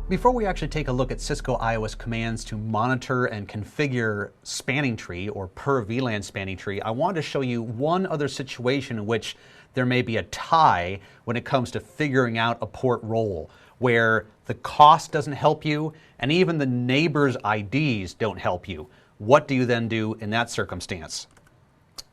Before we actually take a look at Cisco iOS commands to monitor and configure spanning tree or per VLAN spanning tree, I wanted to show you one other situation in which there may be a tie when it comes to figuring out a port role, where the cost doesn't help you and even the neighbor's IDs don't help you. What do you then do in that circumstance?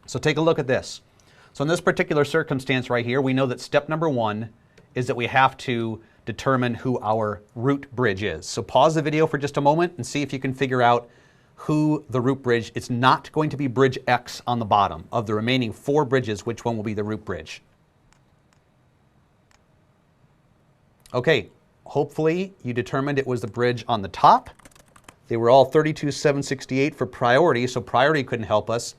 So take a look at this. So in this particular circumstance right here, we know that step number one is that we have to determine who our root bridge is. So pause the video for just a moment and see if you can figure out who the root bridge. It's not going to be bridge X on the bottom. Of the remaining 4 bridges, which one will be the root bridge? Okay, hopefully you determined it was the bridge on the top. They were all 32.768 for priority, so priority couldn't help us.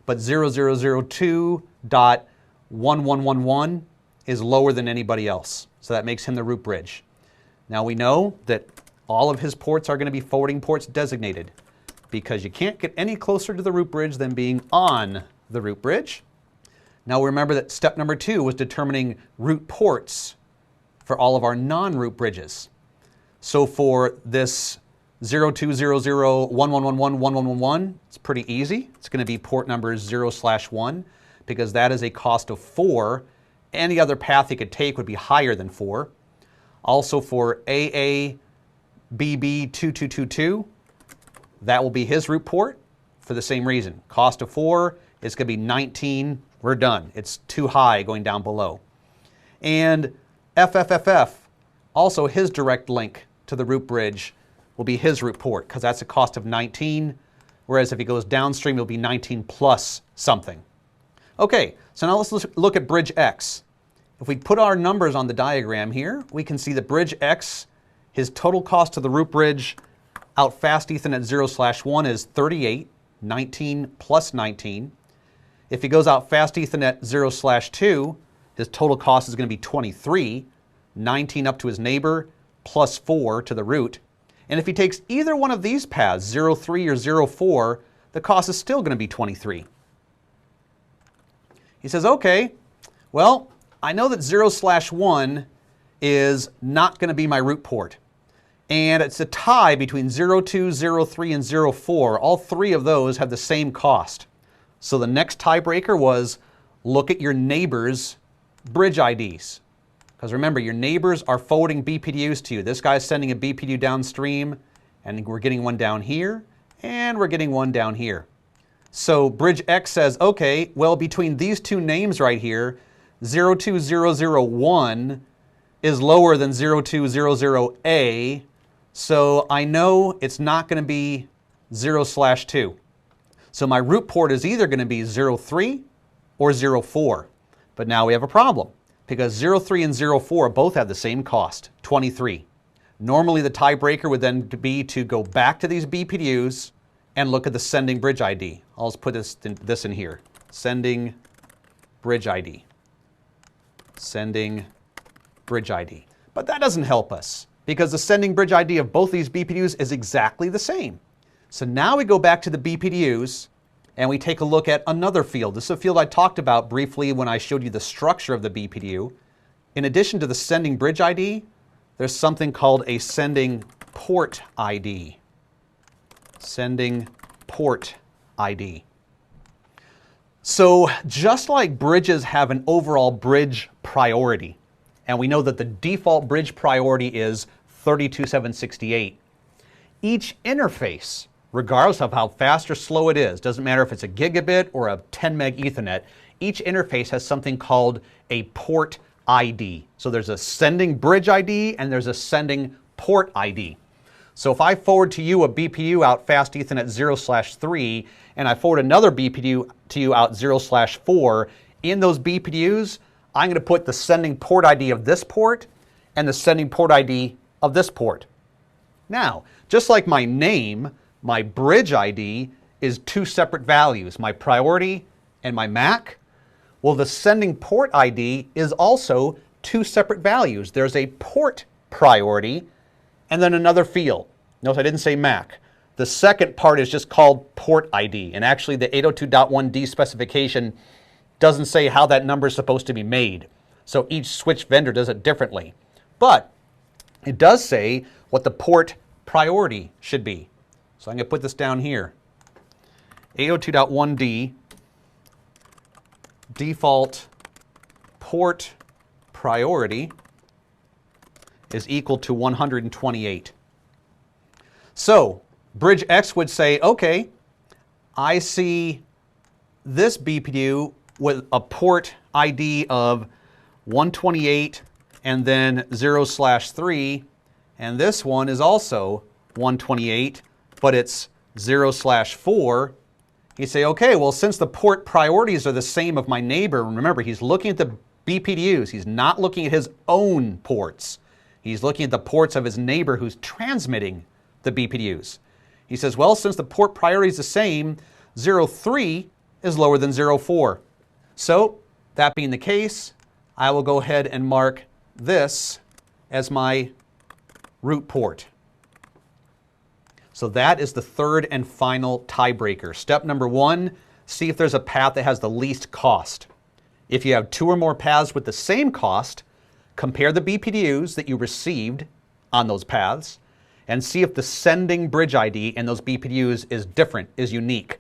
But 0002.1111 is lower than anybody else. So that makes him the root bridge. Now we know that all of his ports are going to be forwarding ports designated, because you can't get any closer to the root bridge than being on the root bridge. Now remember that step number 2 was determining root ports for all of our non-root bridges. So for this 0200111111, it's pretty easy. It's going to be port number 0/1, because that is a cost of 4. Any other path you could take would be higher than 4. Also for AABB2222, that will be his root port for the same reason. Cost of 4 is going to be 19. We're done. It's too high going down below. And FFFF, also his direct link to the root bridge, will be his root port, because that's a cost of 19. Whereas if he goes downstream, it'll be 19 plus something. Okay, so now let's look at bridge X. If we put our numbers on the diagram here, we can see that bridge X, his total cost to the root bridge out fast Ethernet 0/1 is 38, 19 plus 19. If he goes out fast Ethernet 0/2, his total cost is going to be 23, 19 up to his neighbor, plus 4 to the root. And if he takes either one of these paths, 03 or 04, the cost is still going to be 23. He says, okay, well, I know that 0/1 is not going to be my root port. And it's a tie between 02, 03, and 04. All 3 of those have the same cost. So the next tiebreaker was look at your neighbor's bridge IDs. Because remember, your neighbors are forwarding BPDUs to you. This guy's sending a BPDU downstream, and we're getting one down here, and we're getting one down here. So bridge X says, okay, well, between these 2 names right here, 02001 is lower than 0200A, so I know it's not going to be 0/2. So my root port is either going to be 03 or 04. But now we have a problem, because 03 and 04 both have the same cost, 23. Normally the tiebreaker would then be to go back to these BPDUs and look at the sending bridge ID. I'll just put this in here. Sending bridge ID. Sending bridge ID. But that doesn't help us, because the sending bridge ID of both these BPDUs is exactly the same. So now we go back to the BPDUs and we take a look at another field. This is a field I talked about briefly when I showed you the structure of the BPDU. In addition to the sending bridge ID, there's something called a sending port ID. Sending port ID. So just like bridges have an overall bridge priority, and we know that the default bridge priority is 32.768, each interface, regardless of how fast or slow it is, doesn't matter if it's a gigabit or a 10 meg Ethernet, each interface has something called a port ID. So there's a sending bridge ID and there's a sending port ID. So if I forward to you a BPU out fast Ethernet 0/3 and I forward another BPU to you out 0/4, in those BPUs, I'm going to put the sending port ID of this port and the sending port ID of this port. Now, just like my name, my bridge ID is 2 separate values, my priority and my MAC. Well, the sending port ID is also 2 separate values. There's a port priority and then another field. Notice I didn't say MAC. The second part is just called port ID. And actually the 802.1d specification doesn't say how that number is supposed to be made. So each switch vendor does it differently. But it does say what the port priority should be. So I'm going to put this down here. 802.1d default port priority is equal to 128. So bridge X would say, okay, I see this BPU with a port ID of 128 and then 0/3, and this one is also 128, but it's 0/4. You say, okay, well, since the port priorities are the same of my neighbor, remember, he's looking at the BPDUs. He's not looking at his own ports. He's looking at the ports of his neighbor who's transmitting the BPDUs. He says, well, since the port priority is the same, 0/3 is lower than 0/4. So, that being the case, I will go ahead and mark this as my root port. So that is the third and final tiebreaker. Step number 1, see if there's a path that has the least cost. If you have 2 or more paths with the same cost, compare the BPDUs that you received on those paths and see if the sending bridge ID in those BPDUs is different, is unique.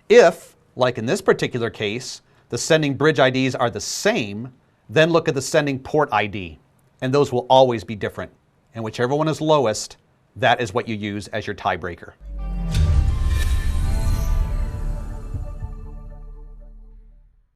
If, like in this particular case, the sending bridge IDs are the same, then look at the sending port ID, and those will always be different. And whichever one is lowest, that is what you use as your tiebreaker.